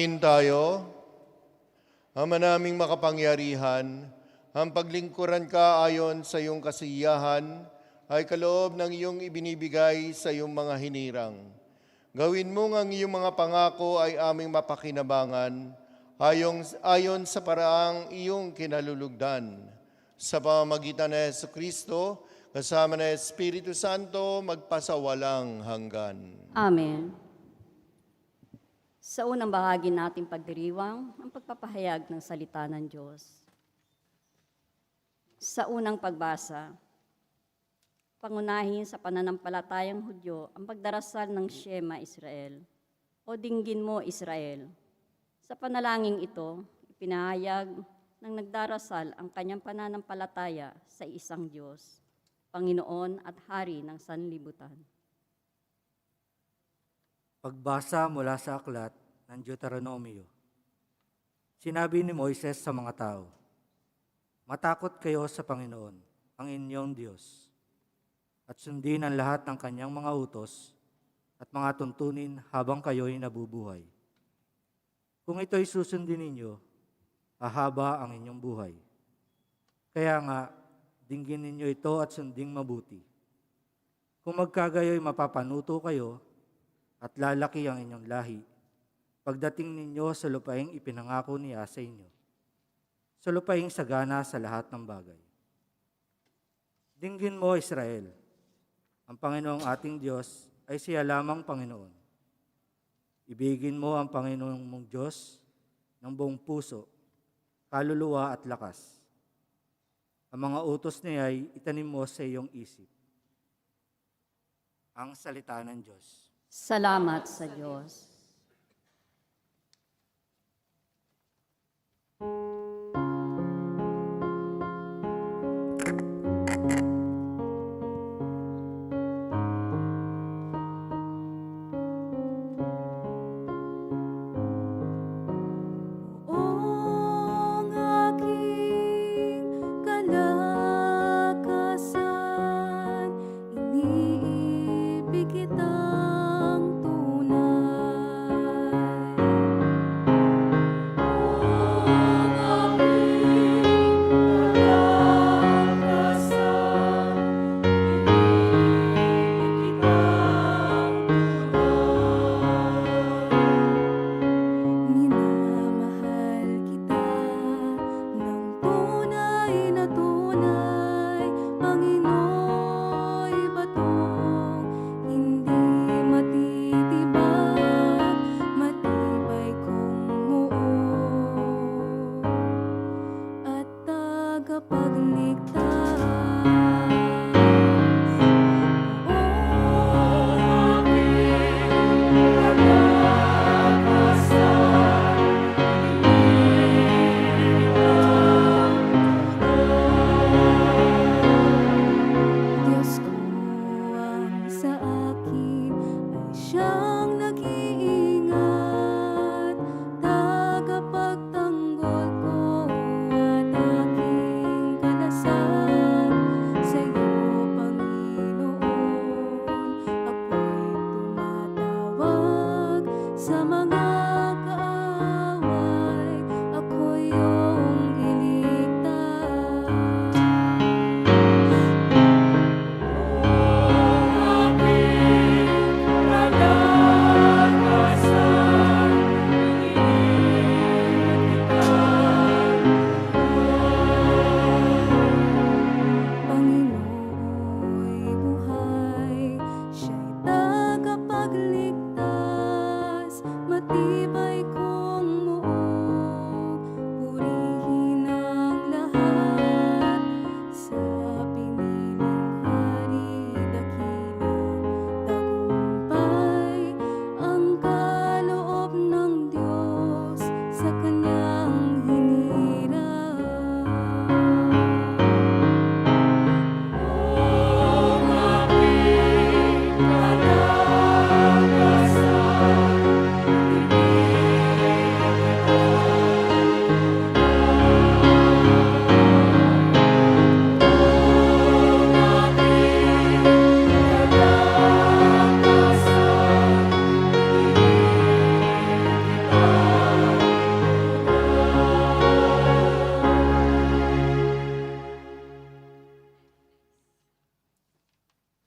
Manalangin tayo. Ama naming makapangyarihan, ang paglingkuran ka ayon sa iyong kasiyahan ay kaloob ng iyong ibinibigay sa iyong mga hinirang. Gawin mo ang iyong mga pangako ay aming mapakinabangan ayon sa paraang iyong kinalulugdan. Sa pamamagitan ni Jesucristo, kasama ng Espiritu Santo, magpasawalang hanggan. Amen. Sa unang bahagi nating pagdiriwang, ang pagpapahayag ng salita ng Diyos. Sa unang pagbasa, pangunahin sa pananampalatayang Hudyo ang pagdarasal ng Shema Israel, o dinggin mo Israel. Sa panalangin ito, ipinahayag ng nagdarasal ang kanyang pananampalataya sa isang Diyos, Panginoon at Hari ng sanlibutan. Pagbasa mula sa aklat ng Deuteronomio. Sinabi ni Moises sa mga tao, "Matakot kayo sa Panginoon, ang inyong Diyos, at sundin ang lahat ng kanyang mga utos at mga tuntunin habang kayo'y nabubuhay. Kung ito'y susundin ninyo, hahaba ang inyong buhay. Kaya nga, dinggin ninyo ito at sunding mabuti. Kung magkagayo'y mapapanuto kayo, at lalaki ang inyong lahi, pagdating ninyo sa lupaing ipinangako niya sa inyo, sa lupaing sagana sa lahat ng bagay. Dinggin mo, Israel, ang Panginoong ating Diyos ay siya lamang Panginoon. Ibigin mo ang Panginoong mong Diyos ng buong puso, kaluluwa at lakas. Ang mga utos niya ay itanim mo sa iyong isip." Ang salita ng Diyos. Salamat sa Diyos. Ang aking kalakasan, iniibig kitang tunay.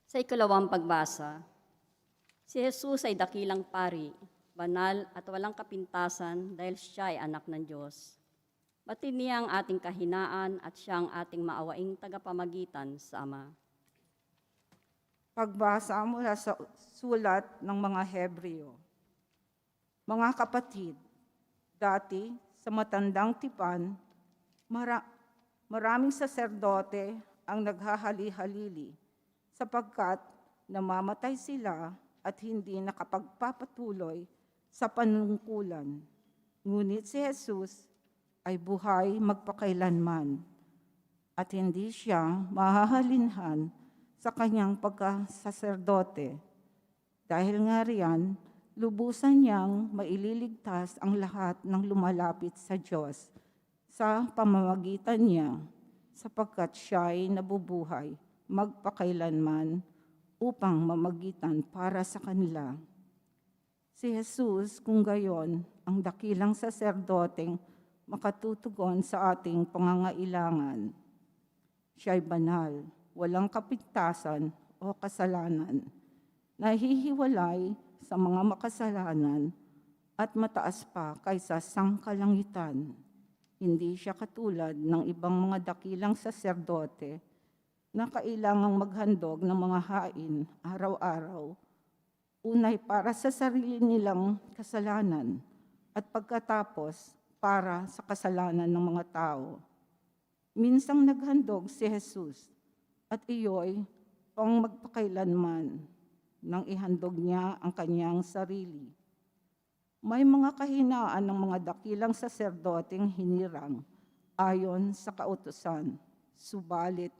Sa ikalawang pagbasa, si Jesus ay dakilang pari, banal at walang kapintasan dahil siya ay anak ng Diyos. Batin niya ang ating kahinaan at siya ang ating maawaing tagapamagitan sa Ama. Pagbasa mula sa sulat ng mga Hebreo. Mga kapatid, dati sa matandang tipan, maraming saserdote ang naghahali-halili sapagkat namamatay sila at hindi nakapagpapatuloy sa panungkulan. Ngunit si Jesus ay buhay magpakailanman at hindi siya mahahalinhan sa kanyang pagkasaserdote. Dahil nga riyan, lubusan niyang maililigtas ang lahat ng lumalapit sa Diyos sa pamamagitan niya, sapagkat siya ay nabubuhay magpakailanman upang mamagitan para sa kanila. Si Jesus, kung gayon, ang dakilang saserdoteng makatutugon sa ating pangangailangan. Siya ay banal, walang kapintasan o kasalanan, nahihiwalay sa mga makasalanan at mataas pa kaysa sangkalangitan. Hindi siya katulad ng ibang mga dakilang saserdote na kailangang maghandog ng mga hain araw-araw, unay para sa sarili nilang kasalanan at pagkatapos para sa kasalanan ng mga tao. Minsang naghandog si Jesus at iyo'y pang magpakailanman nang ihandog niya ang kanyang sarili. May mga kahinaan ng mga dakilang saserdoteng hinirang ayon sa kautusan. Subalit,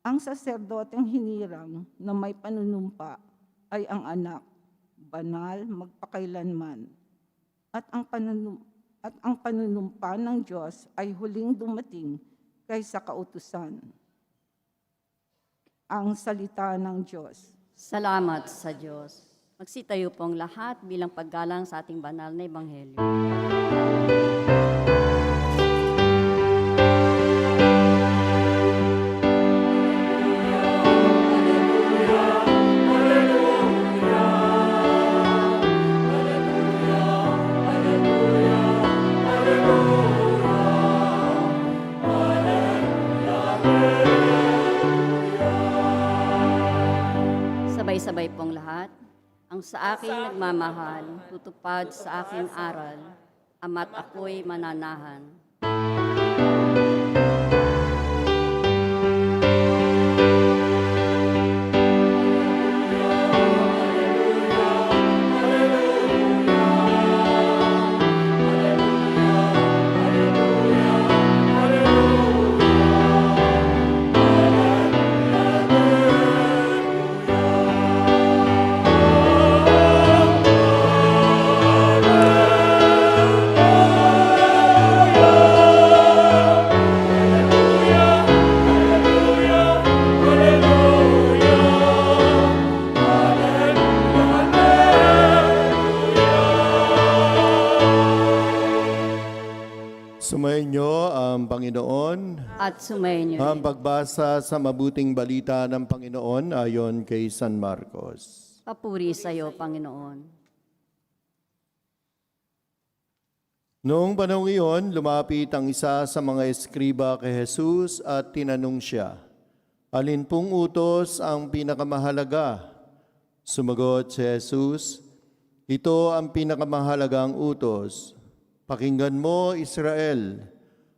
ang saserdoteng hinirang na may panunumpa ay ang anak, banal magpakailanman. At ang panunumpa ng Diyos ay huling dumating kaysa kautusan. Ang salita ng Diyos. Salamat sa Diyos. Magsitayo pong lahat bilang paggalang sa ating banal na Ebanghelyo. Sabay-sabay pong lahat. Ang sa aking nagmamahal, tutupad sa aking aral, ama't ako'y mananahan. Sumayin niyo ang Panginoon. At sumayin niyo Ang rin. pagbasa sa mabuting balita ng Panginoon ayon kay San Marcos. Papuri sa iyo, Panginoon. Noong panahong iyon, lumapit ang isa sa mga eskriba kay Jesus at tinanong siya, "Alin pong utos ang pinakamahalaga?" Sumagot si Jesus, "Ito ang pinakamahalagang utos. Pakinggan mo, Israel,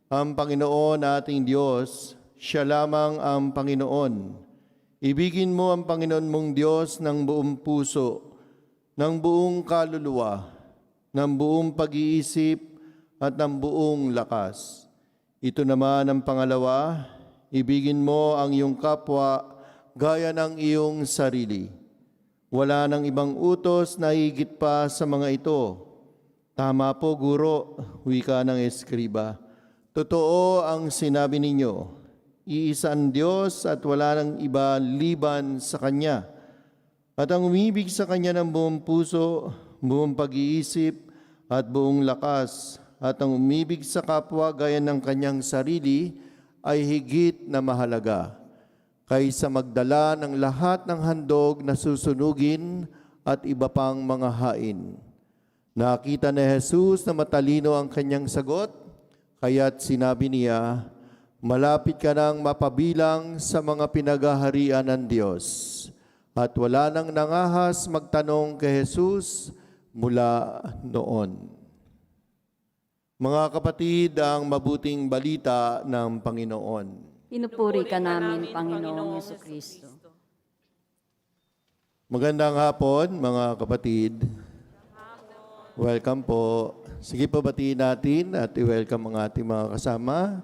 ang Panginoon ating Diyos, siya lamang ang Panginoon. Ibigin mo ang Panginoon mong Diyos ng buong puso, ng buong kaluluwa, ng buong pag-iisip, at ng buong lakas. Ito naman ang pangalawa, ibigin mo ang iyong kapwa gaya ng iyong sarili. Wala nang ibang utos na higit pa sa mga ito." "Tama po, Guro," wika ng eskriba. "Totoo ang sinabi ninyo. Iisa ang Diyos at wala nang iba liban sa Kanya. At ang umibig sa Kanya ng buong puso, buong pag-iisip at buong lakas, at ang umibig sa kapwa gaya ng kanyang sarili ay higit na mahalaga. kaysa magdala ng lahat ng handog na susunugin at iba pang mga hain. Nakita ni Jesus na matalino ang kanyang sagot, kaya't sinabi niya, malapit ka nang mapabilang sa mga pinagaharian ng Diyos. At wala nang nangahas magtanong kay Jesus mula noon. Mga kapatid, ang mabuting balita ng Panginoon. Pinupuri ka namin, Panginoong Jesucristo. Magandang hapon, mga kapatid. Welcome po. Sige po, batiin natin at i-welcome ang ating mga kasama.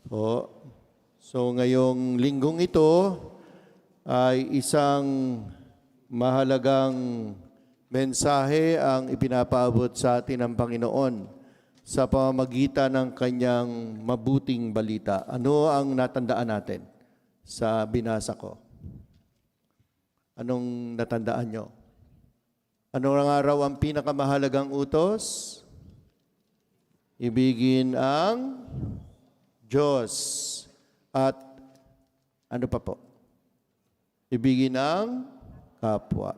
Po. So ngayong linggong ito ay isang mahalagang mensahe ang ipinapaabot sa atin ng Panginoon sa pamamagitan ng kanyang mabuting balita. Ano ang natandaan natin sa binasa ko? Anong natandaan nyo? Anong araw ang pinakamahalagang utos? Ibigin ang Diyos. At ano pa po? Ibigin ang kapwa.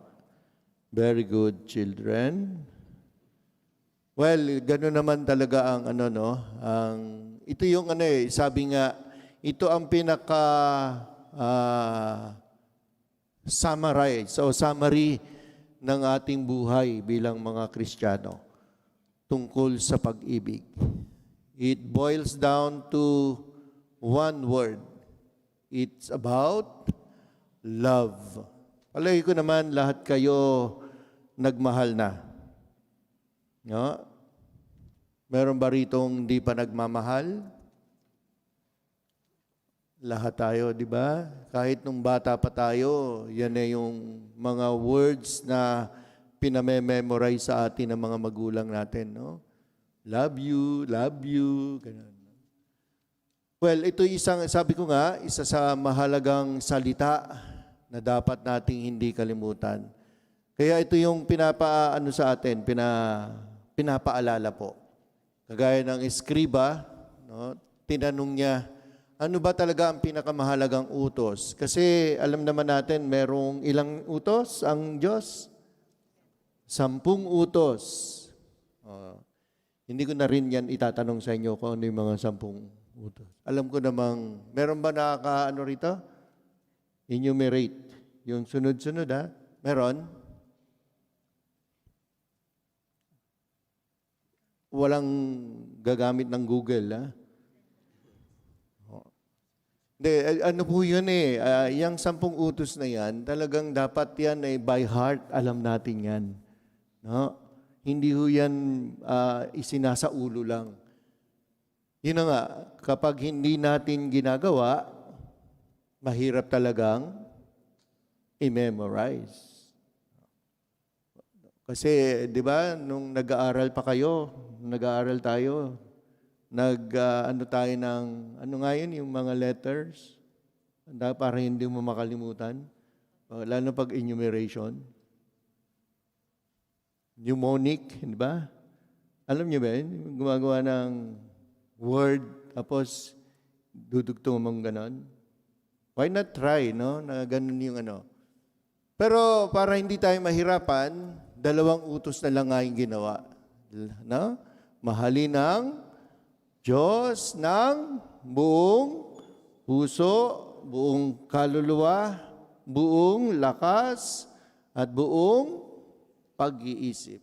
Very good, children. Well, gano'n naman talaga ang ito yung sabi nga, ito ang pinaka summary ng ating buhay bilang mga Kristiyano tungkol sa pag-ibig. It boils down to one word. It's about love. Palagi ko naman lahat kayo nagmahal na. No? Meron ba ritong hindi pa nagmamahal? Lahat tayo, di ba? Kahit nung bata pa tayo, yan ay yung mga words na pinamememorize sa atin ng mga magulang natin. No? Love you, ganun. Well, ito isang, sabi ko nga, isa sa mahalagang salita na dapat nating hindi kalimutan. Kaya ito yung pinapaano sa atin, pinapaalala po. Kagaya ng eskriba, no, tinanong niya, ano ba talaga ang pinakamahalagang utos? Kasi alam naman natin, merong ilang utos ang Diyos? 10 utos. Hindi ko na rin yan itatanong sa inyo kung ano yung mga 10 utos. Alam ko namang, meron ba nakakaano rito? Enumerate. Yung sunod-sunod ha? Meron? Walang gagamit ng Google, ha? Hindi, ano po yun eh, yung 10 utos na yan, talagang dapat yan ay by heart, alam natin yan. No? Hindi ho yan isinasa ulo lang. Yun na nga, kapag hindi natin ginagawa, mahirap talagang i-memorize. Kasi, di ba, nung nag-aaral pa kayo, nag-aaral tayo, ano tayo ng, ano nga yun, yung mga letters, para hindi mo makalimutan, lalo pag enumeration. Mnemonic, di ba? Alam niyo ba yun? Gumagawa ng word, tapos dudugtong mong ganon. Why not try, no? Na ganon yung ano. Pero para hindi tayo mahirapan, 2 utos na lang nga yung ginawa. No? Mahalin ang Diyos ng buong puso, buong kaluluwa, buong lakas, at buong pag-iisip.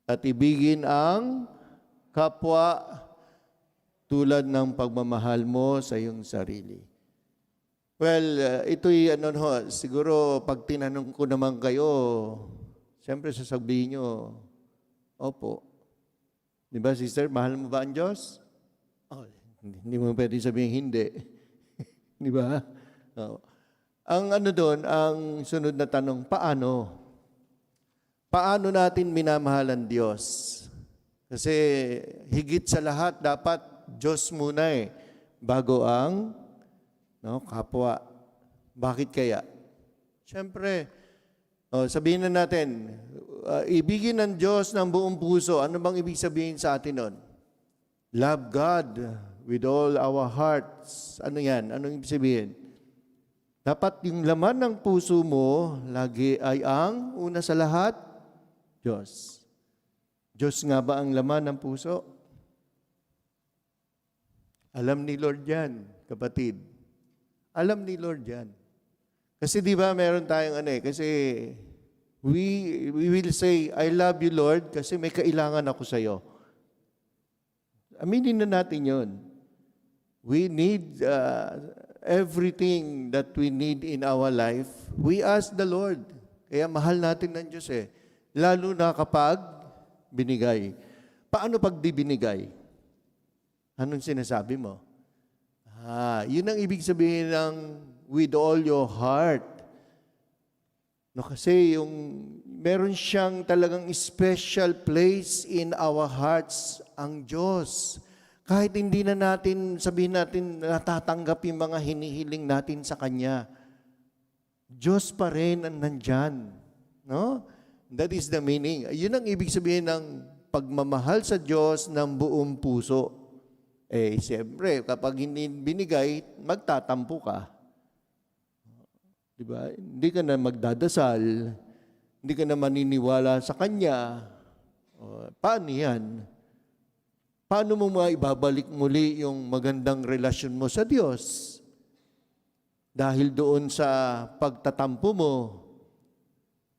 At ibigin ang kapwa tulad ng pagmamahal mo sa iyong sarili. Well, ito'y siguro pag tinanong ko naman kayo, siyempre sasabihin nyo, opo. Di ba, sister, mahal mo ba ang Diyos? Oh, hindi mo pwede sabihin hindi. Di ba? Oh. Ang doon, ang sunod na tanong, paano? Paano natin minamahal ang Diyos? Kasi higit sa lahat, dapat Diyos muna bago ang kapwa. Bakit kaya? Siyempre, sabihin na natin, ibigin ng Diyos ng buong puso. Ano bang ibig sabihin sa atin nun? Love God with all our hearts. Ano yan? Anong ibig sabihin? Dapat yung laman ng puso mo lagi ay ang una sa lahat, Diyos. Diyos nga ba ang laman ng puso? Alam ni Lord yan, kapatid. Alam ni Lord yan. Kasi di ba meron tayong kasi we will say, I love you Lord kasi may kailangan ako sa iyo. Aminin na natin yun. We need everything that we need in our life. We ask the Lord. Kaya mahal natin ng Diyos Lalo na kapag binigay. Paano pag di binigay? Anong sinasabi mo? Yun ang ibig sabihin ng with all your heart. No, kasi meron siyang talagang special place in our hearts ang Diyos. Kahit hindi na natin, sabihin natin, natatanggap yung mga hinihiling natin sa Kanya. Diyos pa rin ang nandyan. No? That is the meaning. Yun ang ibig sabihin ng pagmamahal sa Diyos ng buong puso. Siyempre, kapag hindi binigay, magtatampo ka. Diba? Hindi ka na magdadasal, hindi ka na maniniwala sa Kanya. Paano yan? Paano mo maibabalik muli yung magandang relasyon mo sa Diyos? Dahil doon sa pagtatampo mo,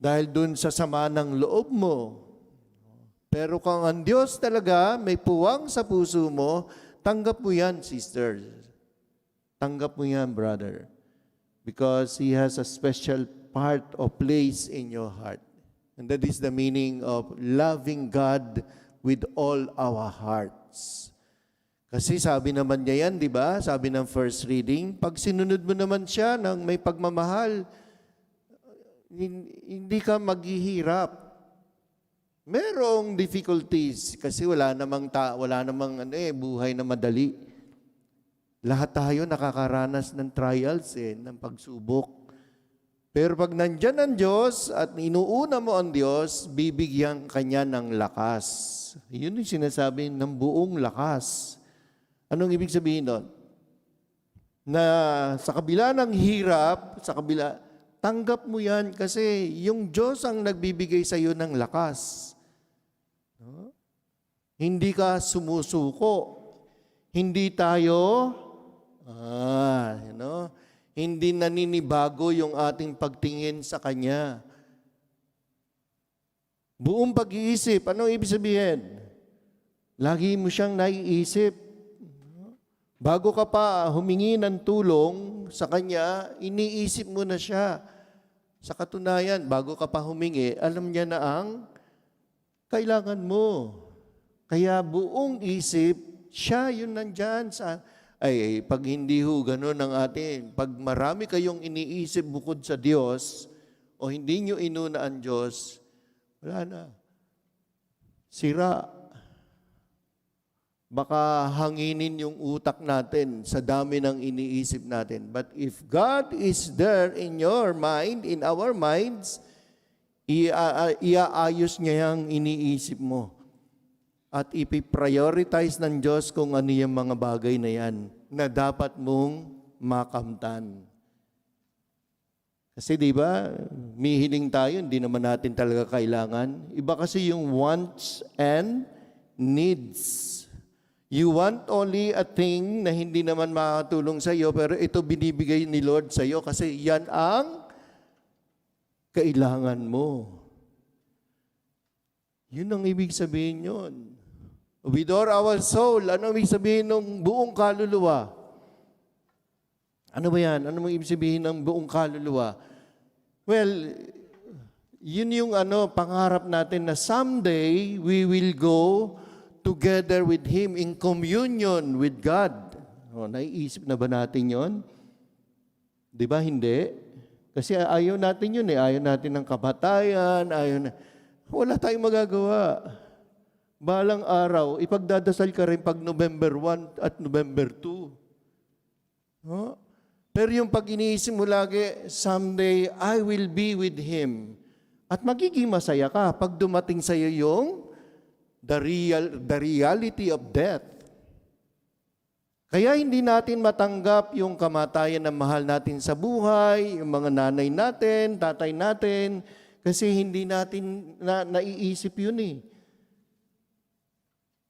dahil doon sa sama ng loob mo. Pero kung ang Diyos talaga may puwang sa puso mo, tanggap mo yan, sister. Tanggap mo yan, brother. Because He has a special part or place in your heart. And that is the meaning of loving God with all our hearts. Kasi sabi naman niya yan, di ba? Sabi ng first reading, pag sinunod mo naman siya ng may pagmamahal, hindi ka maghihirap. Merong difficulties kasi wala namang buhay na madali. Lahat tayo nakakaranas ng trials ng pagsubok. Pero pag nandyan ang Diyos at inuuna mo ang Diyos, bibigyan Kanya ng lakas. Yun yung sinasabi ng buong lakas. Anong ibig sabihin doon? Na sa kabila ng hirap, tanggap mo yan kasi yung Diyos ang nagbibigay sa iyo ng lakas. No? Hindi ka sumusuko. Hindi tayo, hindi naninibago yung ating pagtingin sa Kanya. Buong pag-iisip, anong ibig sabihin? Lagi mo siyang naiisip. Bago ka pa humingi ng tulong sa Kanya, iniisip mo na siya. Sa katunayan, bago ka pa humingi, alam niya na ang kailangan mo. Kaya buong isip, siya yun nandyan sa... pag hindi ganun ang atin, pag marami kayong iniisip bukod sa Diyos, o hindi nyo inuna ang Diyos, wala na. Sira. Baka hanginin yung utak natin sa dami ng iniisip natin. But if God is there in your mind, in our minds, iaayos niya yung iniisip mo. At ipiprioritize ng Diyos kung ano yung mga bagay na yan na dapat mong makamtan. Kasi di ba, mihiling tayo, hindi naman natin talaga kailangan. Iba kasi yung wants and needs. You want only a thing na hindi naman makatulong sa iyo, pero ito binibigay ni Lord sa iyo kasi yan ang kailangan mo. Yun ang ibig sabihin yun. With all our soul, ano ibig sabihin ng buong kaluluwa? Ano ba yan? Ano ibig sabihin ng buong kaluluwa? Well, yun yung pangarap natin na someday we will go together with Him in communion with God. Naiisip na ba natin yon? Di ba hindi? Kasi ayaw natin yun Ayaw natin ng kamatayan, wala tayong magagawa. Balang araw, ipagdadasal ka rin pag November 1 at November 2. Pero yung pag iniisip mo lagi, someday I will be with Him. At magiging masaya ka pag dumating sa iyo yung the reality of death. Kaya hindi natin matanggap yung kamatayan ng mahal natin sa buhay, yung mga nanay natin, tatay natin, kasi hindi natin naiisip yun eh.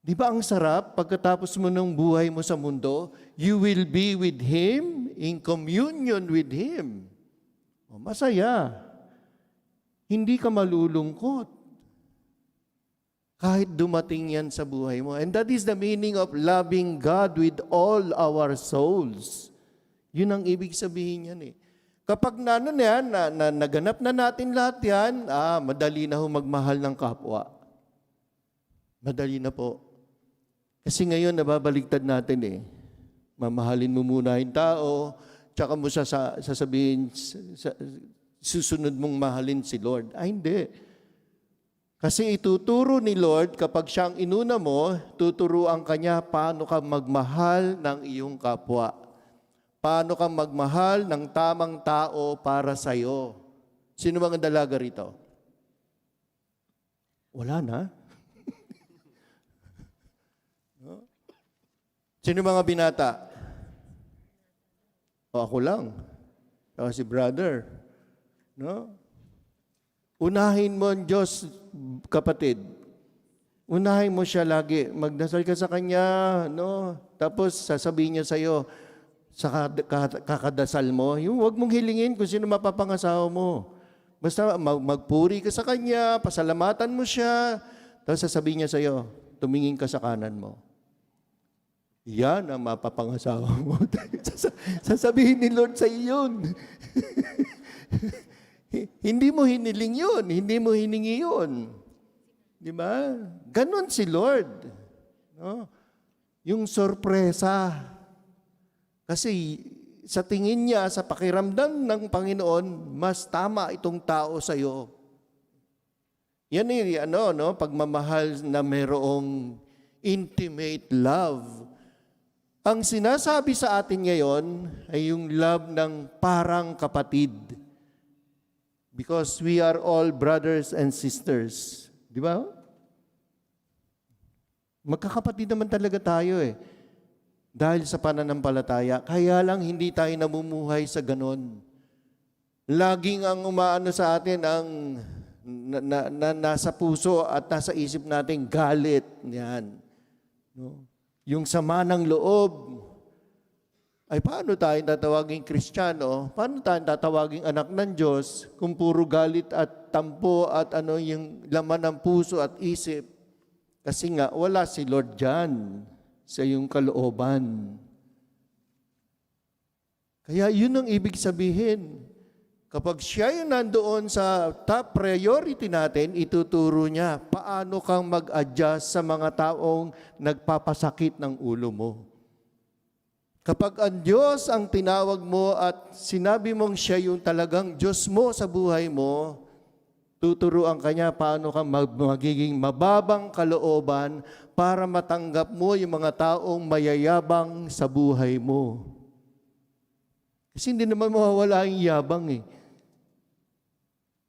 Di ba ang sarap pagkatapos mo ng buhay mo sa mundo, you will be with Him, in communion with Him. O, masaya. Hindi ka malulungkot. Kahit dumating yan sa buhay mo. And that is the meaning of loving God with all our souls. Yun ang ibig sabihin yan eh. Kapag naganap na natin lahat yan, madali na ho magmahal ng kapwa. Madali na po. Kasi ngayon, nababaligtad natin eh. Mamahalin mo muna yung tao, tsaka mo sasabihin, susunod mong mahalin si Lord. Hindi. Kasi ituturo ni Lord, kapag siyang inuna mo, tuturuan ka niya paano ka magmahal ng iyong kapwa. Paano ka magmahal ng tamang tao para sa'yo. Sino mga dalaga rito? Wala na. Sino mga binata? O ako lang. O si brother. No? Unahin mo ang Diyos, kapatid. Unahin mo siya lagi. Magdasal ka sa Kanya. No? Tapos sasabihin niya sa'yo, sa kakadasal mo, yung huwag mong hilingin kung sino mapapangasawa mo. Basta magpuri ka sa Kanya, pasalamatan mo siya, tapos sasabihin niya sa'yo, tumingin ka sa kanan mo. Yan ang mapapangasawa mo. Sasabihin ni Lord sa iyo yun. Hindi mo hiniling yun. Hindi mo hiningi yun. Di ba? Ganon si Lord. No? Yung sorpresa. Kasi sa tingin niya, sa pakiramdam ng Panginoon, mas tama itong tao sa iyo. Yan ay pagmamahal na mayroong intimate love. Ang sinasabi sa atin ngayon ay yung love ng parang kapatid. Because we are all brothers and sisters. Di ba? Magkakapatid naman talaga tayo eh. Dahil sa pananampalataya. Kaya lang hindi tayo namumuhay sa ganon. Laging ang umaano sa atin ang nasa puso at nasa isip natin galit. Yan. No? Yung sama ng loob, ay paano tayo tatawaging Kristiyano? Paano tayo tatawaging anak ng Diyos kung puro galit at tampo at yung laman ng puso at isip? Kasi nga, wala si Lord dyan sa iyong kalooban. Kaya yun ang ibig sabihin. Kapag siya yung nandoon sa top priority natin, ituturo niya paano kang mag-adjust sa mga taong nagpapasakit ng ulo mo. Kapag ang Diyos ang tinawag mo at sinabi mong siya yung talagang Diyos mo sa buhay mo, tuturuan ka niya paano ka magiging mababang kalooban para matanggap mo yung mga taong mayayabang sa buhay mo. Kasi hindi naman mawawala yung yabang eh.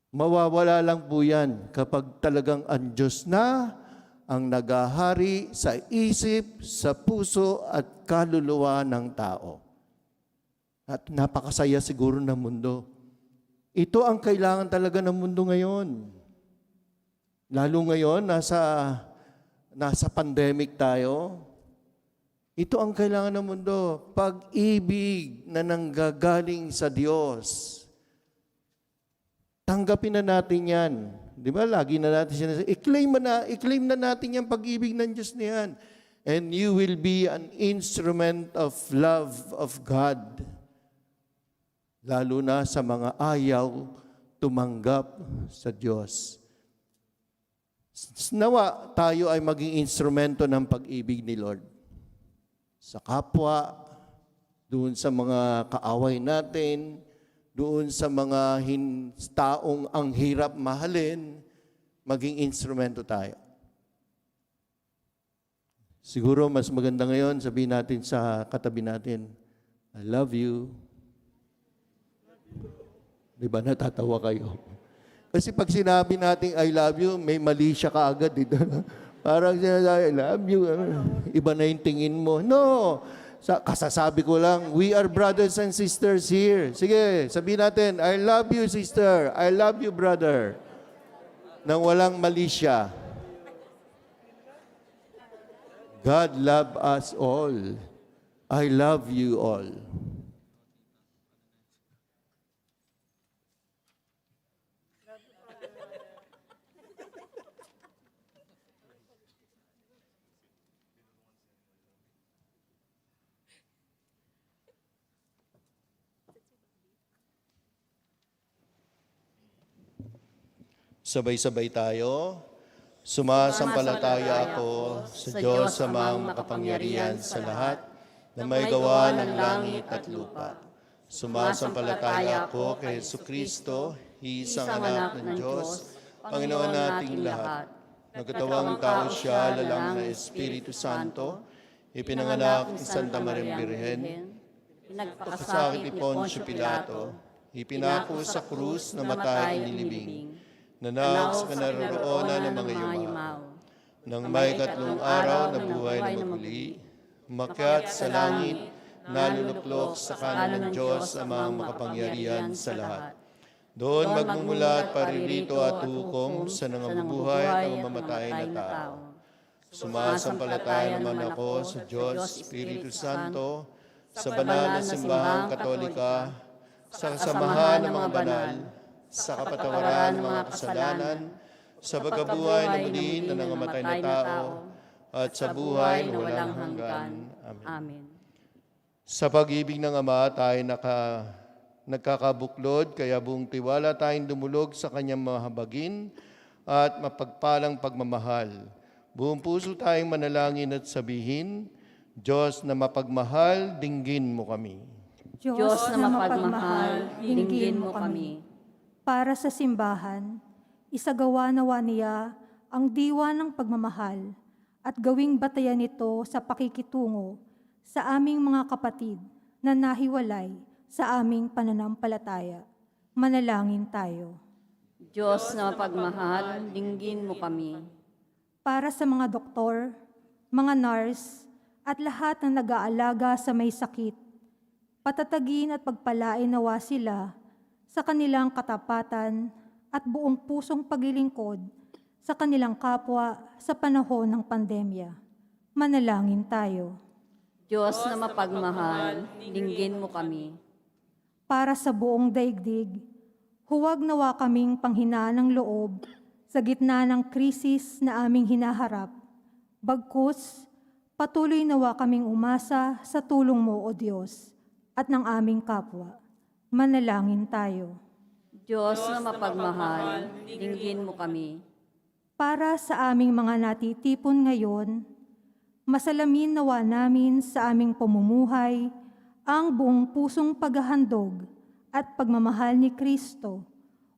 Mawawala lang po yan kapag talagang ang Diyos na ang nagahari sa isip, sa puso at kaluluwa ng tao. At napakasaya siguro ng mundo. Ito ang kailangan talaga ng mundo ngayon. Lalo ngayon, nasa pandemic tayo. Ito ang kailangan ng mundo. Pag-ibig na nanggagaling sa Diyos. Tanggapin na natin yan. Di ba? Lagi na natin sinasabi, i-claim na natin yung pag-ibig ng Diyos na yan. And you will be an instrument of love of God. Lalo na sa mga ayaw tumanggap sa Diyos. Nawa tayo ay maging instrumento ng pag-ibig ni Lord. Sa kapwa, doon sa mga kaaway natin, doon sa mga taong ang hirap mahalin, maging instrumento tayo. Siguro mas maganda ngayon, sabihin natin sa katabi natin, I love you. Di ba natatawa kayo? Kasi pag sinabi natin I love you, may mali siya kaagad dito. Parang sinasabi, I love you. Iba na yung tingin mo. No! Kasasabi ko lang, we are brothers and sisters here. Sige, sabihin natin, I love you, sister. I love you, brother. Nang walang malisya. God love us all. I love you all. Sabay-sabay tayo. Sumasampalataya ako sa Diyos amang makapangyarihan sa lahat na may gawa ng langit at lupa. Sumasampalataya ako kay Jesucristo, isang anak ng Diyos, Panginoon nating lahat. Nagkatawang tao siya, lalang na Espiritu Santo, ipinanganak ni Santa Maria Birhen, pinagpakasakit ni Poncio Pilato, ipinako sa krus na matay nilibing, nanaog sa kanaroroonan ng mga yumaw. Nang may 3 araw na buhay na maguli, umakyat sa langit, naluluklok sa kanan ng Diyos amang makapangyarihan sa lahat. Doon magmumulat paririto at hukom sa nangabubuhay at mamamatay na tao. Sumasampalataya naman ako sa Diyos, Espiritu Santo, sa banal na simbahang katolika, sa kasamahan ng mga banal, sa kapatawaran ng mga kasalanan, sa pagkabuhay na muli na nangamatay na tao, at sa buhay na walang hanggan. Amen. Amen. Sa pag-ibig ng Ama, tayo nagkakabuklod, kaya buong tiwala tayong dumulog sa Kanyang mahabagin at mapagpalang pagmamahal. Buong puso tayong manalangin at sabihin, Diyos na mapagmahal, dinggin mo kami. Diyos na mapagmahal, dinggin mo kami. Para sa simbahan, isagawa nawa niya ang diwa ng pagmamahal at gawing batayan nito sa pakikitungo sa aming mga kapatid na nahiwalay sa aming pananampalataya. Manalangin tayo. Diyos na mapagmahal, dinggin mo kami. Para sa mga doktor, mga nurse, at lahat ng nag-aalaga sa may sakit, patatagin at pagpalain nawa sila sa kanilang katapatan at buong pusong paglilingkod sa kanilang kapwa sa panahon ng pandemya. Manalangin tayo. Diyos na mapagmahal, dinggin mo kami. Para sa buong daigdig, huwag nawa kaming panghinaan ng loob sa gitna ng krisis na aming hinaharap. Bagkus, patuloy nawa kaming umasa sa tulong mo, O Diyos, at ng aming kapwa. Manalangin tayo. Diyos na mapagmahal, dinggin mo kami. Para sa aming mga natitipon ngayon, masalamin nawa namin sa aming pamumuhay ang buong pusong paghahandog at pagmamahal ni Kristo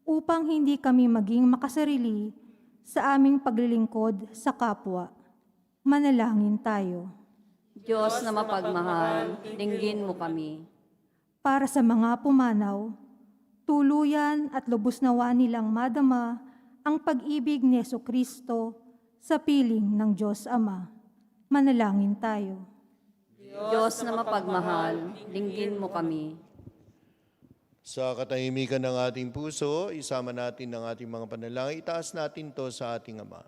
upang hindi kami maging makasarili sa aming paglilingkod sa kapwa. Manalangin tayo. Diyos na mapagmahal, dinggin mo kami. Para sa mga pumanaw, tuluyan at lubos nawa nilang madama ang pag-ibig ni Jesucristo sa piling ng Diyos Ama. Manalangin tayo. Diyos na mapagmahal, dinggin mo kami. Sa katahimikan ng ating puso, isama natin ang ating mga panalangin. Itaas natin to sa ating Ama.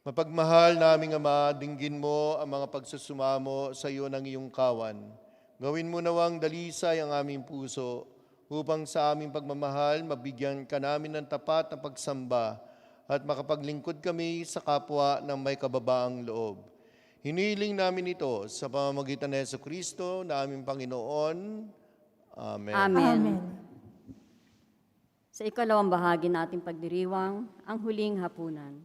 Mapagmahal naming Ama, dinggin mo ang mga pagsusumamo sa iyo ng iyong kawan. Gawin mo nawang dalisay ang aming puso upang sa aming pagmamahal mabigyan ka namin ng tapat na pagsamba at makapaglingkod kami sa kapwa ng may kababaang loob. Hiniling namin ito sa pamamagitan ni Jesucristo na aming Panginoon. Amen. Amen. Amen. Sa ikalawang bahagi nating pagdiriwang, ang huling hapunan.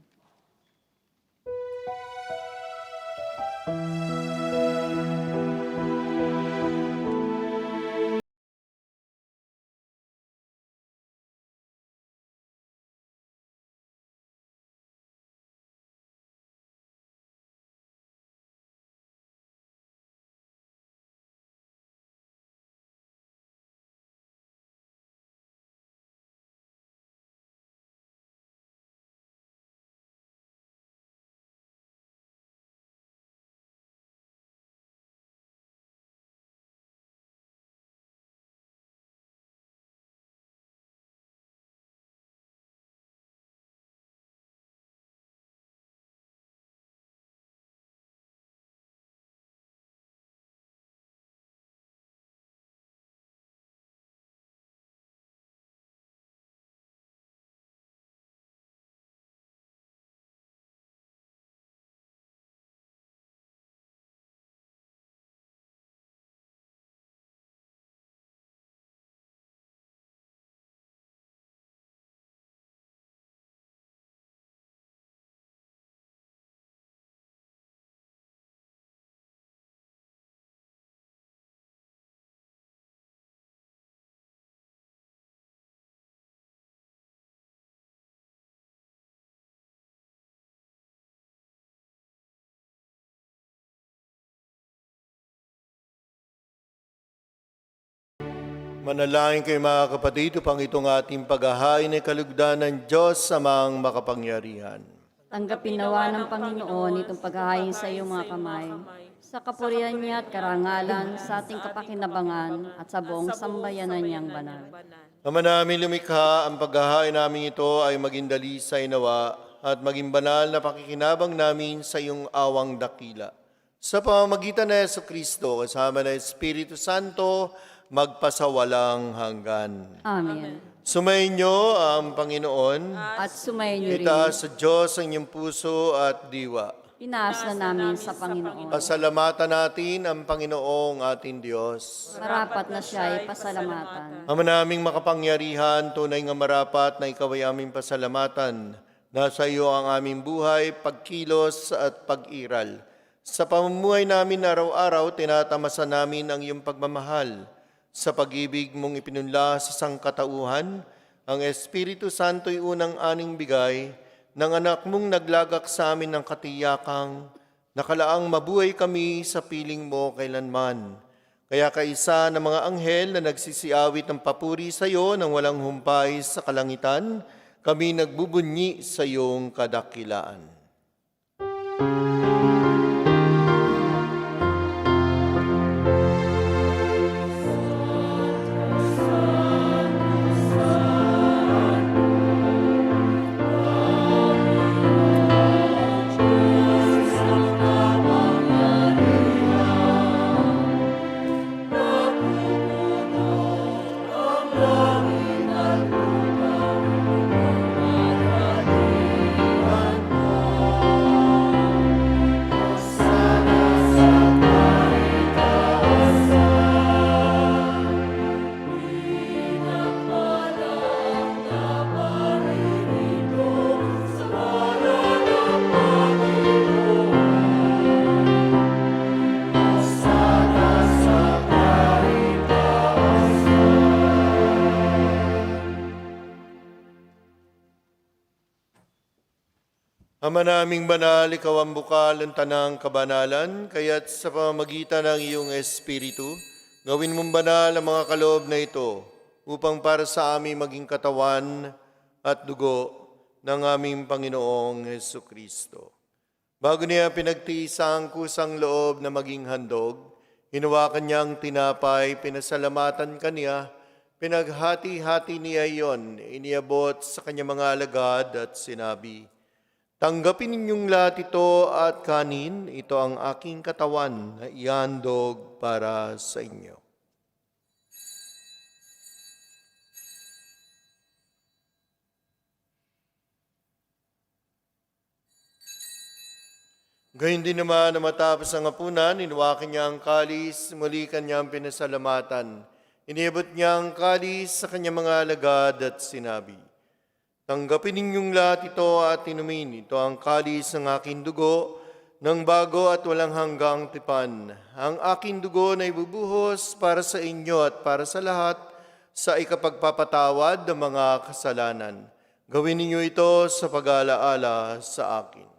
Manalangin kayo mga kapatid upang itong ating paghahain ay kalugdan ng Diyos sa mga makapangyarihan. Tanggapin nawa ng Panginoon itong paghahain sa iyong mga kamay, sa kapurihan niya at karangalan, sa ating kapakinabangan at sa buong sambayanan niyang banal. Ama namin lumikha, ang paghahain namin ito ay maging dalisay nawa at maging banal na pakikinabang namin sa iyong awang dakila. Sa pamamagitan ng Jesucristo, kasama ng Espiritu Santo, magpasawalang hanggan. Amen. Sumayin niyo ang Panginoon. At sumayin niyo rin, Itaas sa Diyos ang inyong puso at diwa. pinaas na namin sa Panginoon. Pasalamatan natin ang Panginoong ating Diyos. Marapat na siya ay pasalamatan. Ama naming makapangyarihan, tunay nga marapat na ikaw ay aming pasalamatan. Nasa iyo ang aming buhay, pagkilos at pag-iral. Sa pamumuhay namin araw-araw, tinatamasa namin ang iyong pagmamahal. Sa pag-ibig mong ipinunla sa sangkatauhan, ang Espiritu Santo'y unang aning bigay ng anak mong naglagak sa amin ng katiyakang nakalaang mabuhay kami sa piling mo kailanman. Kaya kaisa ng mga anghel na nagsisiawit ng papuri sa iyo nang walang humpay sa kalangitan, kami nagbubunyi sa iyong kadakilaan. Ama naming banal, ikaw ang bukal ng tanang kabanalan, kaya't sa pamamagitan ng iyong Espiritu, gawin mong banal ang mga kaloob na ito, upang para sa aming maging katawan at dugo ng aming Panginoong Jesucristo. Bago niya pinagtiis ang kusang loob na maging handog, hinawakan niyang tinapay, pinasalamatan kaniya, pinaghati-hati niya iyon, iniabot sa kanyang mga alagad at sinabi, "Tanggapin ninyong lahat ito at kanin, ito ang aking katawan na ihandog para sa inyo." Gayun din naman na matapos ang hapunan, hinawakan niya ang kalis, muli kanyang pinasalamatan. Iniabot niya ang kalis sa kanyang mga alagad at sinabi, "Tanggapin ninyong lahat ito at inumin. Ito ang kalis ng aking dugo, ng bago at walang hanggang tipan. Ang aking dugo na ibubuhos para sa inyo at para sa lahat sa ikapagpapatawad ng mga kasalanan. Gawin ninyo ito sa pag-alaala sa akin."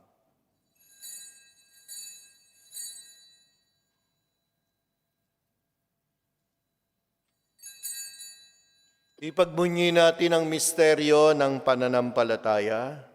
Ipagbunyi natin ang misteryo ng pananampalataya.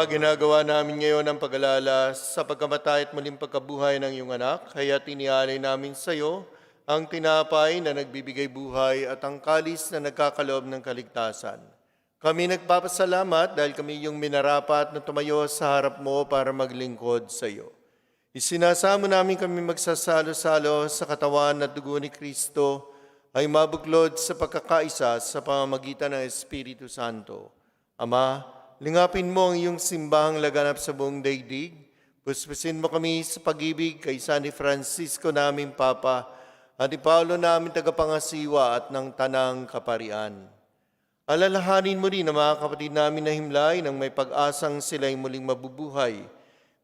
Ginagawa namin ngayon ang pag-alala sa pagkamatay at muling pagkabuhay ng iyong anak, kaya tinialay namin sa iyo ang tinapay na nagbibigay buhay at ang kalis na nagkakaloob ng kaligtasan. Kami nagpapasalamat dahil kami yung minarapat na tumayo sa harap mo para maglingkod sa iyo. Isinasamo namin kami magsasalo-salo sa katawan at dugo ni Kristo ay mabuklod sa pagkakaisa sa pamamagitan ng Espiritu Santo. Ama, lingapin mo ang iyong simbahang laganap sa buong daigdig, Puspusin mo kami sa pag-ibig kay San Francisco naming Papa at ni Paulo namin tagapangasiwa at ng Tanang Kaparian. Alalahanin mo rin ang mga kapatid namin na himlay nang may pag-asang sila'y muling mabubuhay.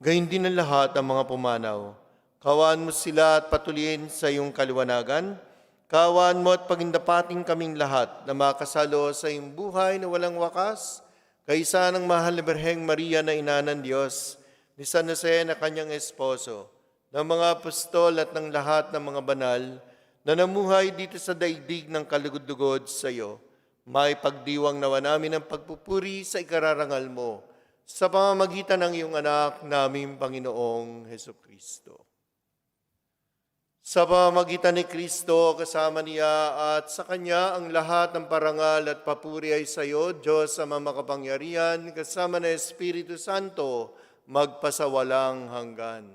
Gayun din ang lahat ng mga pumanaw. Kawaan mo sila at patuloyin sa iyong kaliwanagan. Kawaan mo at pagindapating kaming lahat na makasalo sa iyong buhay na walang wakas. Kaysa ng mahal na Birheng Maria na ina ng Diyos, ni San Jose na kanyang esposo, ng mga apostol at ng lahat ng mga banal na namuhay dito sa daigdig ng kalugod-lugod sa iyo. May pagdiwang nawa namin ang pagpupuri sa ikararangal mo sa pamamagitan ng iyong anak naming Panginoong Hesukristo. Sa pamamagitan ni Kristo, kasama niya at sa Kanya ang lahat ng parangal at papuri ay sa iyo, Diyos sa makapangyarihan, kasama ng Espiritu Santo, magpasawalang hanggan.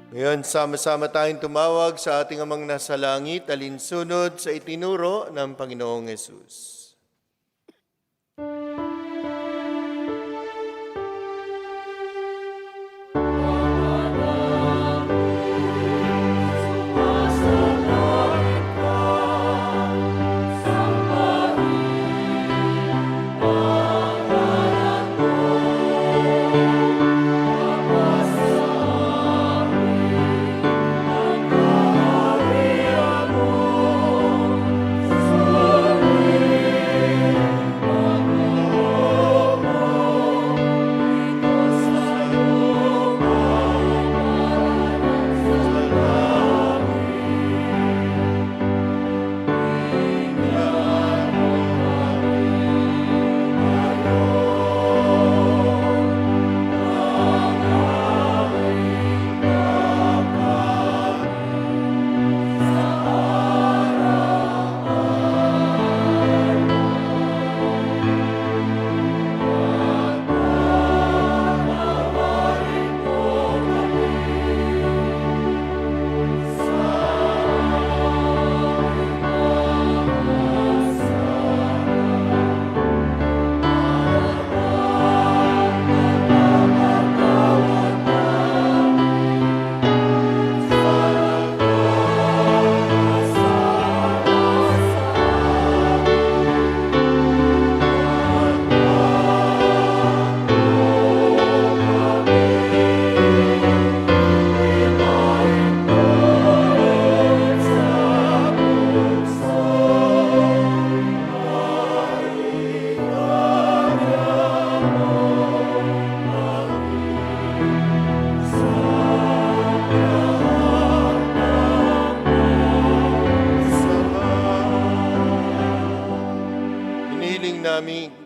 Ngayon, sama-sama tayong tumawag sa ating amang nasa langit, alinsunod sa itinuro ng Panginoong Yesus.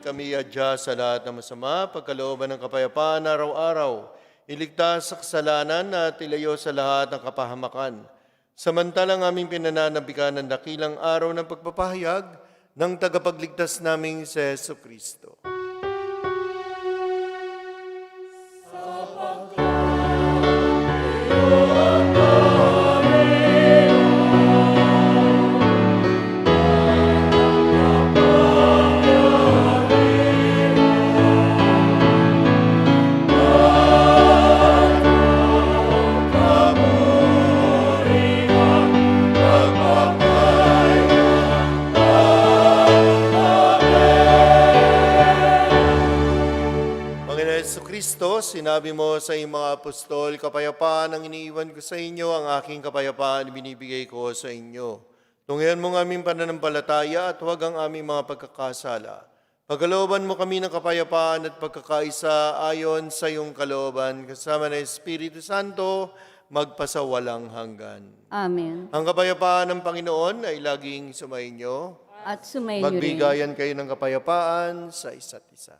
Kami adya sa lahat ng masama, pagkalooban ng kapayapaan araw-araw, iligtas sa kasalanan at ilayo sa lahat ng kapahamakan. Samantalang aming pinananabikan ng dakilang araw ng pagpapahayag ng tagapagligtas naming si Jesucristo. Sinabi mo sa iyong mga apostol, kapayapaan ang iniiwan ko sa inyo, ang aking kapayapaan binibigay ko sa inyo. Tunghayan mo ang aming pananampalataya at huwag ang aming mga pagkakasala. Pagkalooban mo kami ng kapayapaan at pagkakaisa ayon sa iyong kalooban, kasama ng Espiritu Santo, magpasawalang hanggan. Amen. Ang kapayapaan ng Panginoon ay laging sumainyo. At sumainyo rin. Magbigayan kayo ng kapayapaan sa isa't isa.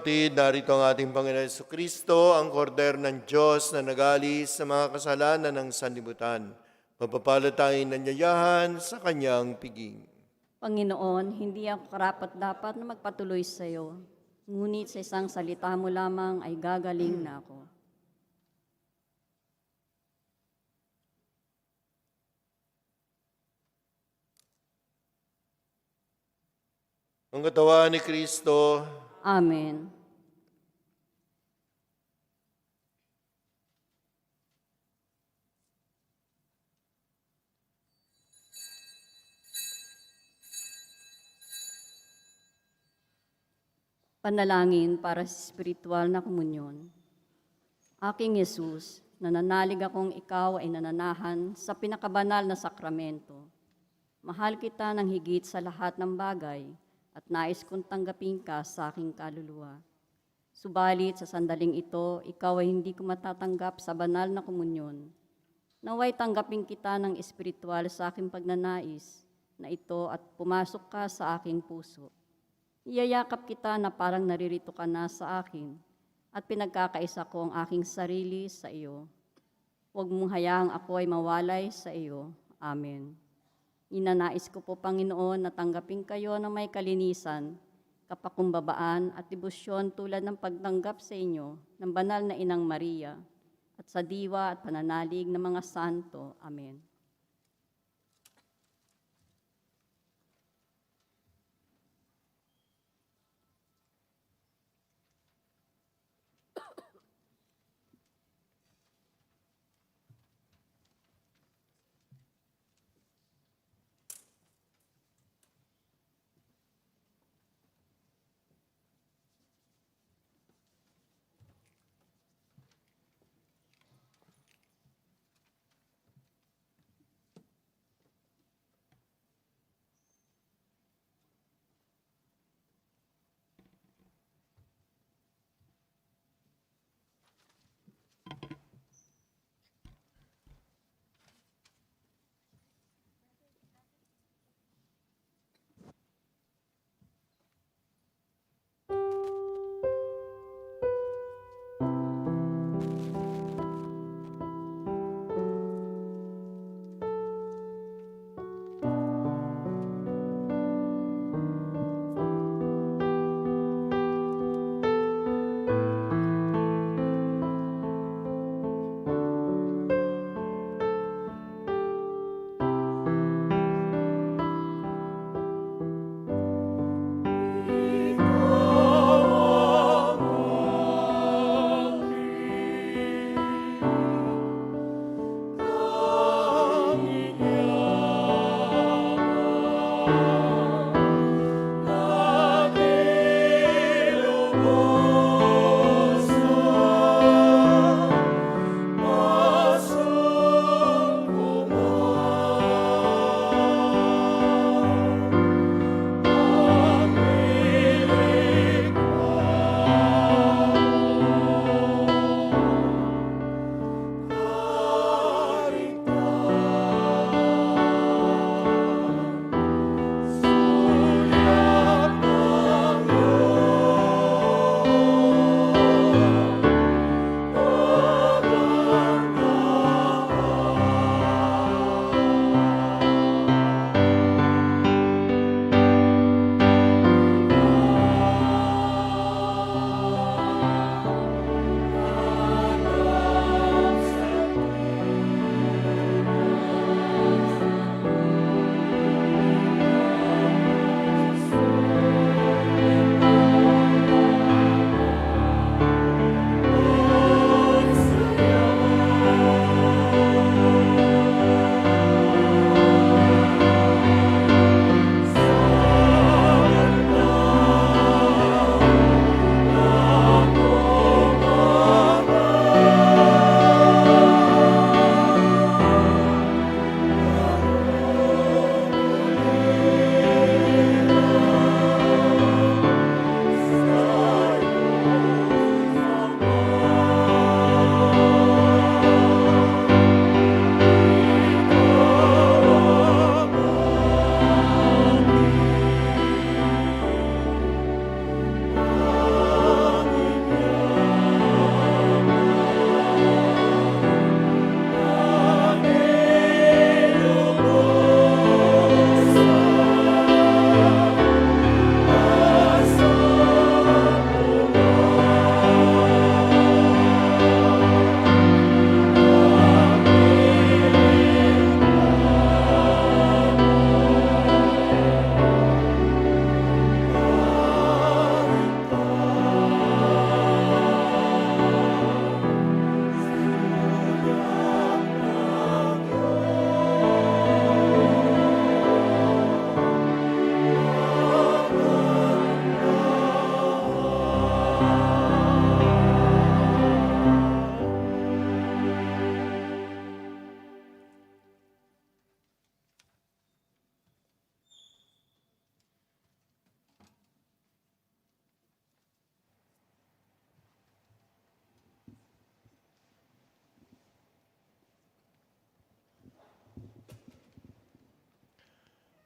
kapatid, narito ang ating Panginoon Jesucristo, ang kordero ng Diyos na nagalis sa mga kasalanan ng sanlibutan. Mapapalad tayong nanyayahan sa kanyang piging. Panginoon, hindi ako karapat-dapat na magpatuloy sa iyo. Ngunit sa isang salita mo lamang ay gagaling na ako. Ang katawan ni Kristo, Amen. Panalangin para sa spiritual na komunyon. Aking Yesus, nananalig akong ikaw ay nananahan sa pinakabanal na sakramento. Mahal kita ng higit sa lahat ng bagay at nais kong tanggapin ka sa aking kaluluwa. Subalit sa sandaling ito, ikaw ay hindi ko matatanggap sa banal na komunyon. Naway tanggapin kita ng espiritual sa aking pagnanais na ito at pumasok ka sa aking puso. Iyayakap kita na parang naririto ka na sa akin at pinagkakaisa ko ang aking sarili sa iyo. Huwag mong hayaang ako ay mawalay sa iyo. Amen. Inanais ko po, Panginoon, na tanggapin kayo ng may kalinisan, kapakumbabaan at debosyon tulad ng pagtanggap sa inyo ng banal na Inang Maria at sa diwa at pananalig ng mga santo. Amen.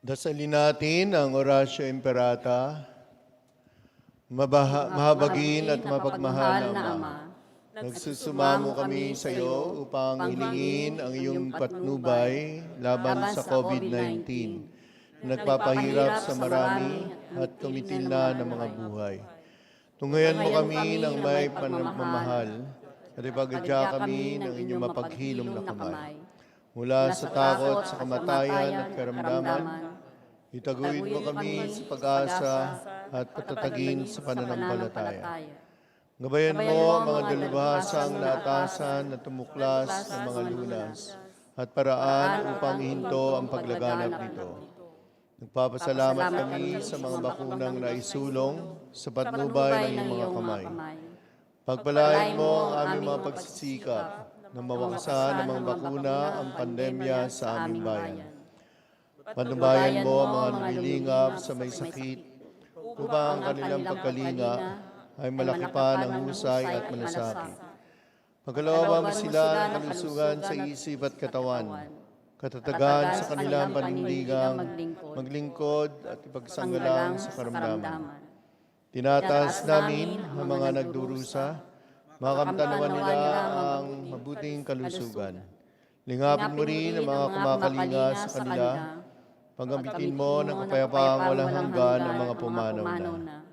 Dasalin natin ang Oratio Imperata, mahabagin at mapagmahal na Ama. Nagsusumamo kami sa iyo upang hilingin ang iyong patnubay laban sa COVID-19. Nagpapahirap sa marami at tumitil na ng mga buhay. Tunghayan mo kami ng may panamamahal at ipagadya kami ng inyong mapaghilom na kamay. Mula sa takot, sa kamatayan at karamdaman, itaguyod mo kami sa pag-asa at patatagin sa pananampalataya. Gabayan mo ang mga dalubhasang naatasan at tumuklas ng mga lunas at paraan upang ihinto ang paglaganap nito. Nagpapasalamat kami sa mga bakunang naisulong sa patnubay ng iyong mga kamay. Pagpalain mo ang aming mga pagsisikap na mawakasan ng mga bakuna ang pandemya sa aming bayan. Patnubayan mo ang mga lumilingap sa may sakit upang ang kanilang pagkalinga ay malaki pa ng husay at malasakit. Pagkalooban mo sila ng kalusugan sa isip at katawan, katatagan sa kanilang panindigang maglingkod at ipagsanggalang sa karamdaman. Tinataas namin ang mga nagdurusa, makamtanawan nila ang mabuting kalusugan. Lingapin mo rin ang mga kumakalinga sa kanila, paggampitin mo ng kapayapaang walang hanggan ang mga pumanaw na.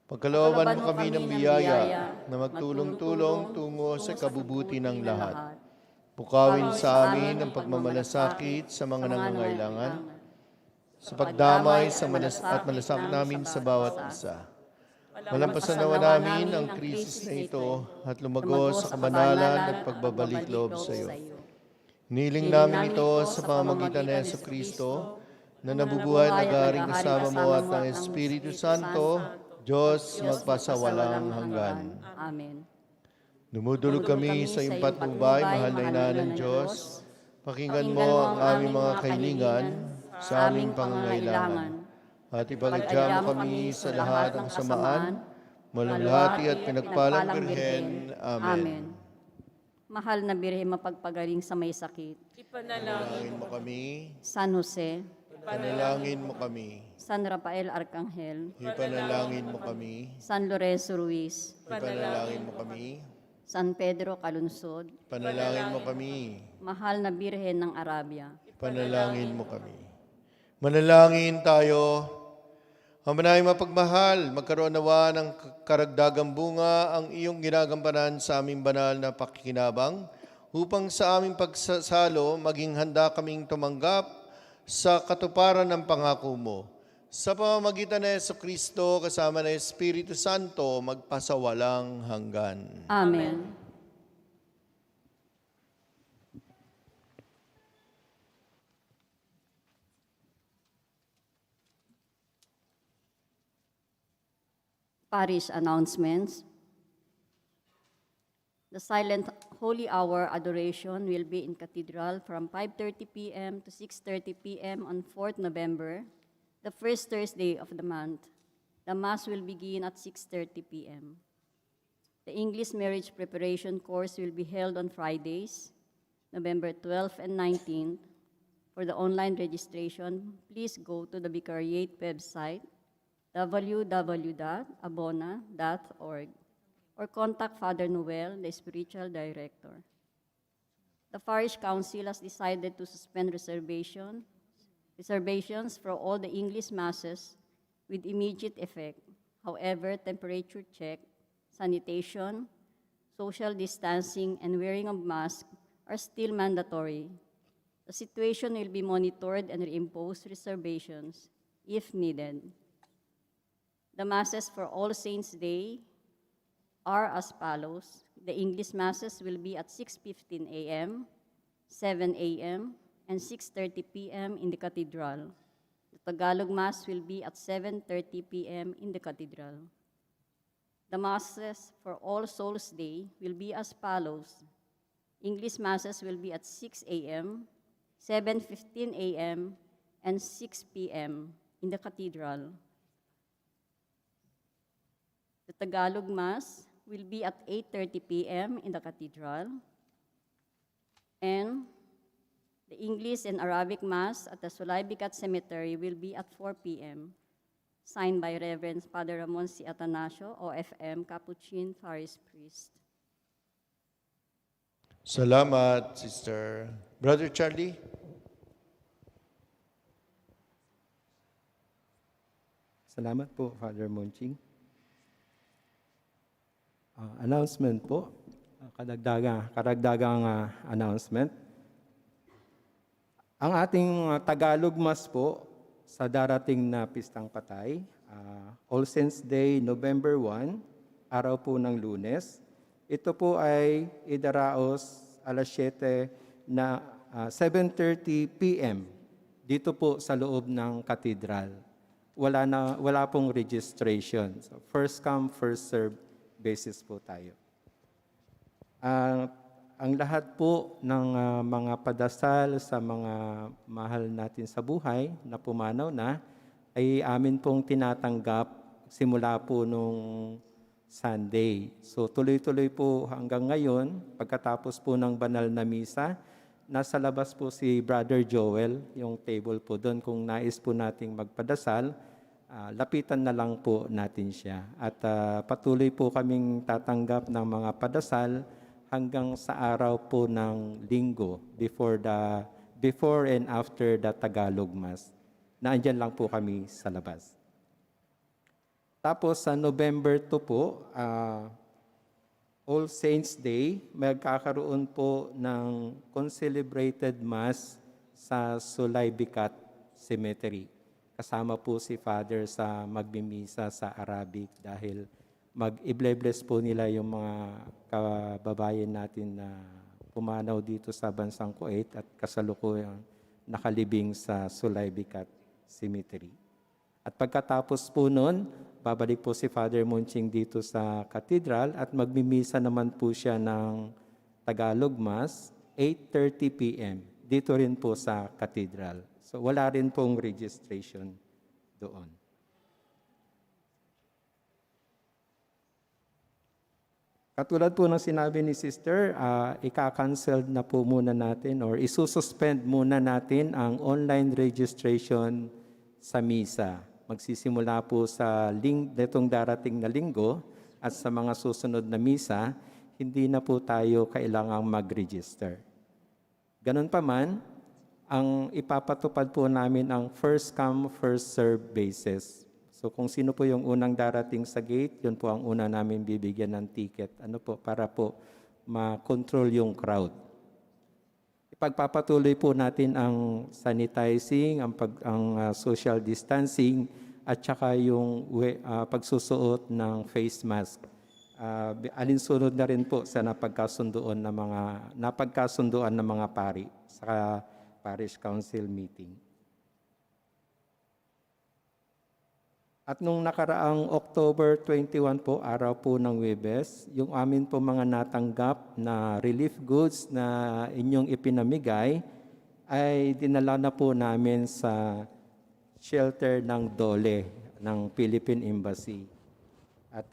Pagkalooban mo kami ng biyaya na magtulong-tulong tungo sa kabubuti ng lahat. Pukawin sa amin ang pagmamalasakit sa mga nangangailangan, sa pagdamay at malasakit namin sa bawat isa. Malampasan nawa namin ang krisis na ito at lumago sa kamanalan at pagbabalik loob sa iyo. Niling namin ito sa pamamagitan ng Jesucristo na nabubuhay na garing kasama mo at ng Espiritu Santo, Diyos magpasawalang hanggan. Amen. Dumudulog kami sa iyong patnubay, mahal na ina ng Diyos. Pakinggan mo ang aming mga kahilingan sa aming pangangailangan. At ipagadya mo kami sa lahat ng kasamaan, malalahati at pinagpalang Birhen. Amen. Mahal na Birhen mapagpagaling sa may sakit. Panalangin mo kami, San Jose, panalangin mo kami, San Rafael Arcangel, ipanalangin mo kami, San Lorenzo Ruiz, ipanalangin mo kami, San Pedro Calunsod, panalangin mo kami, Mahal na Birhen ng Arabia. panalangin mo kami. Manalangin tayo. Ang manayang mapagmahal, magkaroon nawa ng karagdagang bunga ang iyong ginagampanan sa aming banal na pakikinabang upang sa aming pagsasalo maging handa kaming tumanggap sa katuparan ng pangako mo. Sa pamamagitan ng Jesucristo kasama ng Espiritu Santo, magpasawalang hanggan. Amen. Parish announcements. The silent holy hour adoration will be in Cathedral from 5:30 p.m. to 6:30 p.m. on 4th November, the first Thursday of the month. The Mass will begin at 6:30 p.m. The English marriage preparation course will be held on Fridays, November 12th and 19th. For the online registration, please go to the Vicariate website, www.abona.org, or contact Father Noel, the spiritual director. The Parish Council has decided to suspend reservations for all the English Masses with immediate effect. However, temperature check, sanitation, social distancing, and wearing of masks are still mandatory. The situation will be monitored and reimpose reservations if needed. The Masses for All Saints' Day are as follows. The English Masses will be at 6:15 a.m., 7 a.m., and 6:30 p.m. in the Cathedral. The Tagalog Mass will be at 7:30 p.m. in the Cathedral. The Masses for All Souls' Day will be as follows. English Masses will be at 6 a.m., 7:15 a.m., and 6 p.m. in the Cathedral. The Tagalog Mass will be at 8:30 p.m. in the Cathedral, and The English and Arabic Mass at the Sulaybicat Cemetery will be at 4 p.m. Signed by Reverend Father Ramon C. Atanasio, OFM, Capuchin Parish Priest. Salamat, Sister. Brother Charlie? Salamat po, Father Monching. Announcement po, karagdagang announcement. Ang ating Tagalog Mass po sa darating na Pistang Patay, All Saints Day, November 1, araw po ng Lunes. Ito po ay idaraos alas 7 na 7:30 p.m. dito po sa loob ng katedral. Wala pong registration. So first come, first serve basis po tayo. Ang lahat po ng mga padasal sa mga mahal natin sa buhay na pumanaw na ay amin pong tinatanggap simula po nung Sunday. So tuloy-tuloy po hanggang ngayon, pagkatapos po ng banal na misa, nasa labas po si Brother Joel, yung table po doon. Kung nais po nating magpadasal, lapitan na lang po natin siya. At patuloy po kaming tatanggap ng mga padasal hanggang sa araw po ng linggo before and after the Tagalog Mass. Naandyan lang po kami sa labas. Tapos sa November 2 po, All Saints Day, magkakaroon po ng concelebrated Mass sa Sulaybicat Cemetery. Kasama po si Father sa magmimisa sa Arabic dahil mag-i-bless po nila yung mga kababayan natin na pumanaw dito sa bansang Kuwait at kasalukuyang nakalibing sa Sulaybicat Cemetery. At pagkatapos po nun, babalik po si Father Monching dito sa katedral at magmimisa naman po siya ng Tagalog Mass, 8:30 p.m. Dito rin po sa katedral. So wala rin pong registration doon. Katulad po ng sinabi ni Sister, ika-cancel na po muna natin or isususpend muna natin ang online registration sa misa. Magsisimula po sa netong darating na linggo at sa mga susunod na misa, hindi na po tayo kailangang mag-register. Ganun pa man, ang ipapatupad po namin ang first come, first serve basis. So kung sino po yung unang darating sa gate, yun po ang una namin bibigyan ng ticket. Para po ma-control yung crowd. Ipagpapatuloy po natin ang sanitizing, ang social distancing, at saka yung pagsusuot ng face mask. Alinsunod na rin po sa napagkasunduan ng mga pari sa parish council meeting. At nung nakaraang October 21 po, araw po ng Huwebes, yung amin po mga natanggap na relief goods na inyong ipinamigay ay dinala na po namin sa shelter ng Dole ng Philippine Embassy. At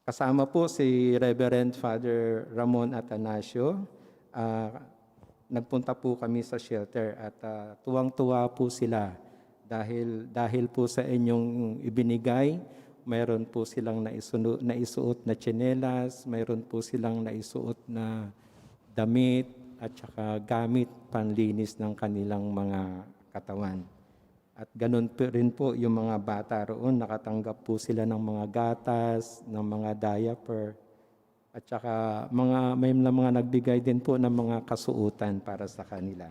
kasama po si Reverend Father Ramon Atanasio. Nagpunta po kami sa shelter at tuwang-tuwa po sila dahil po sa inyong ibinigay, mayroon po silang naisuot na tsinelas, mayroon po silang naisuot na damit at saka gamit panlinis ng kanilang mga katawan. At ganun po rin po yung mga bata roon, nakatanggap po sila ng mga gatas, ng mga diaper, at saka may mga nagbigay din po ng mga kasuutan para sa kanila.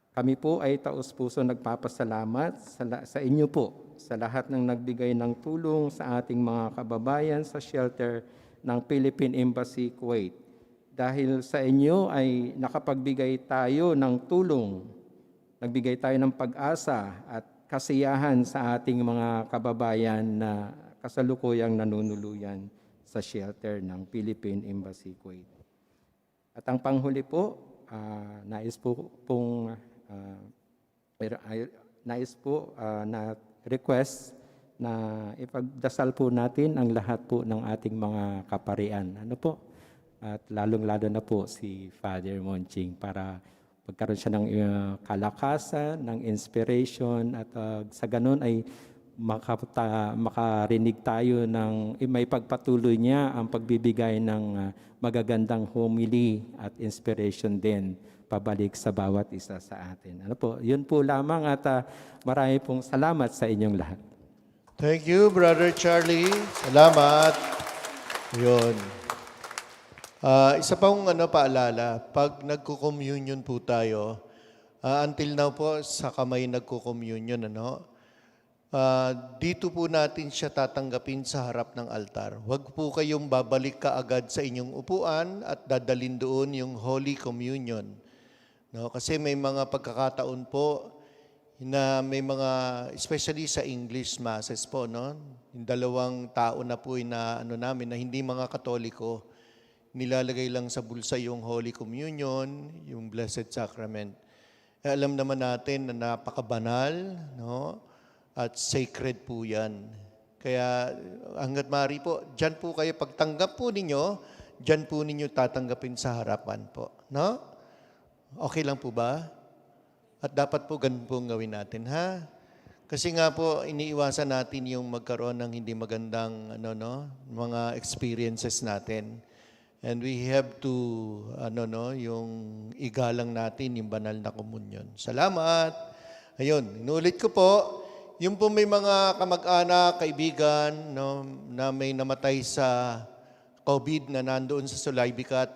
Kami po ay taos-puso nagpapasalamat sa inyo po, sa lahat ng nagbigay ng tulong sa ating mga kababayan sa shelter ng Philippine Embassy Kuwait. Dahil sa inyo ay nakapagbigay tayo ng tulong, nagbigay tayo ng pag-asa at kasiyahan sa ating mga kababayan na kasalukuyang nanunuluyan sa shelter ng Philippine Embassy Kuwait. At ang panghuli po, nais po na request na ipagdasal po natin ang lahat po ng ating mga kaparian. Ano po? At lalong-lalo na po si Father Monching para pagkaroon siya ng kalakasan, ng inspiration at sa ganun ay makarinig tayo ng may pagpatuloy niya ang pagbibigay ng magagandang homily at inspiration din pabalik sa bawat isa sa atin. Ano po? Yun po lamang at marami pong salamat sa inyong lahat. Thank you, Brother Charlie. Salamat. Yun. Isa pang paalala, pag nagko-communion po tayo, until now po, sa kamay nagko-communion, dito po natin siya tatanggapin sa harap ng altar. Huwag po kayong babalik kaagad sa inyong upuan at dadalin doon yung Holy Communion. Kasi may mga pagkakataon po na may mga, especially sa English masses po, yung dalawang tao na po na namin na hindi mga Katoliko, nilalagay lang sa bulsa yung Holy Communion, yung Blessed Sacrament. Alam naman natin na napakabanal, at sacred po yan. Kaya hanggat maaari po, dyan po kayo, pagtanggap po ninyo, dyan po ninyo tatanggapin sa harapan po. Okay lang po ba? At dapat po ganun po gawin natin, ha? Kasi nga po, iniiwasan natin yung magkaroon ng hindi magandang mga experiences natin. And we have to, yung igalang natin yung banal na komunyon. Salamat! Ayun, inulit ko po, yung po may mga kamag-anak, kaibigan, na may namatay sa COVID na nandoon sa Sulaybicat,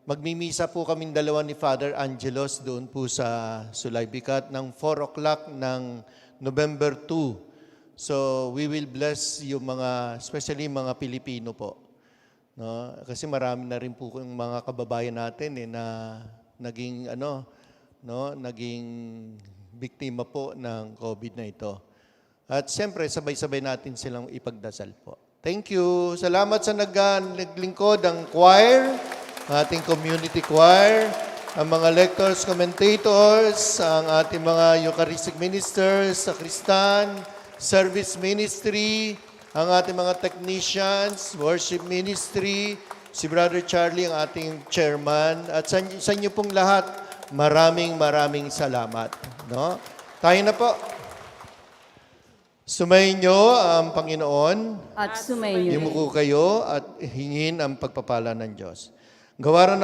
magmimisa po kaming dalawa ni Father Angelos doon po sa Sulaybicat ng 4 o'clock ng November 2. So we will bless yung mga, especially mga Pilipino po. Kasi marami na rin po yung mga kababayan natin na naging naging biktima po ng COVID na ito. At siyempre, sabay-sabay natin silang ipagdasal po. Thank you. Salamat sa naglingkod ang choir, ating community choir, ang mga lectors, commentators, ang ating mga Eucharistic ministers, sakristan, service ministry, ang ating mga technicians, worship ministry, si Brother Charlie, ang ating chairman, at sa inyo pong lahat, maraming salamat. Tayo na po. Sumayin niyo ang Panginoon. At sumayin niyo. Yumuko kayo at hingin ang pagpapala ng Diyos. Gawaran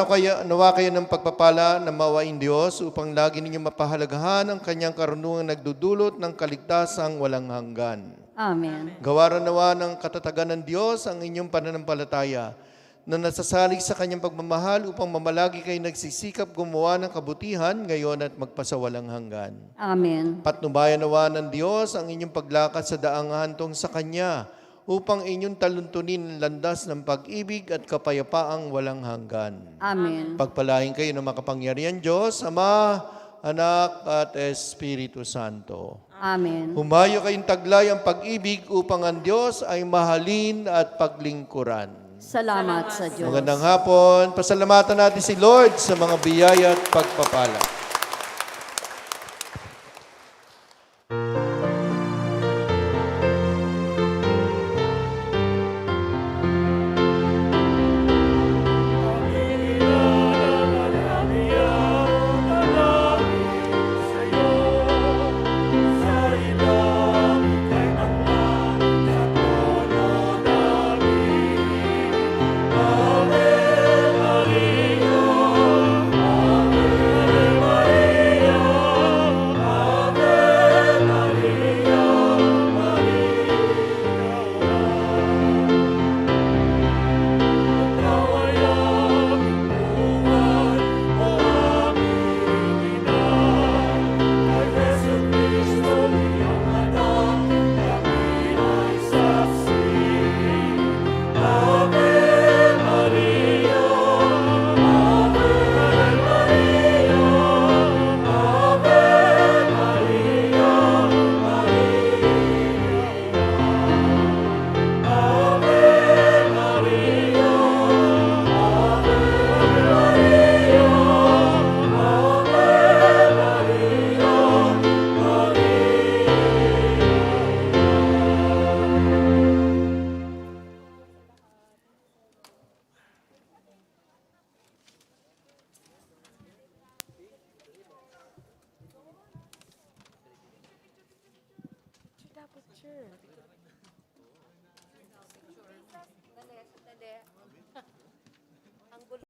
nawa kayo ng pagpapala na mawain Diyos upang lagi ninyong mapahalagahan ang kanyang karunungan nagdudulot ng kaligtasang walang hanggan. Amen. Gawaran nawa ng katatagan ng Diyos ang inyong pananampalataya na nasasalig sa kanyang pagmamahal upang mamalagi kayo nagsisikap gumawa ng kabutihan ngayon at magpasawalang hanggan. Amen. Patnubayan nawa ng Diyos ang inyong paglakad sa daang hantong sa Kanya upang inyong taluntunin ang landas ng pag-ibig at kapayapaang walang hanggan. Amen. Pagpalain kayo ng makapangyarihan Diyos, Ama, Anak at Espiritu Santo. Amen. Humayo kayong taglay ang pag-ibig upang ang Diyos ay mahalin at paglingkuran. Salamat sa Diyos. Magandang hapon. Pasalamatan natin si Lord sa mga biyaya at pagpapala. picture.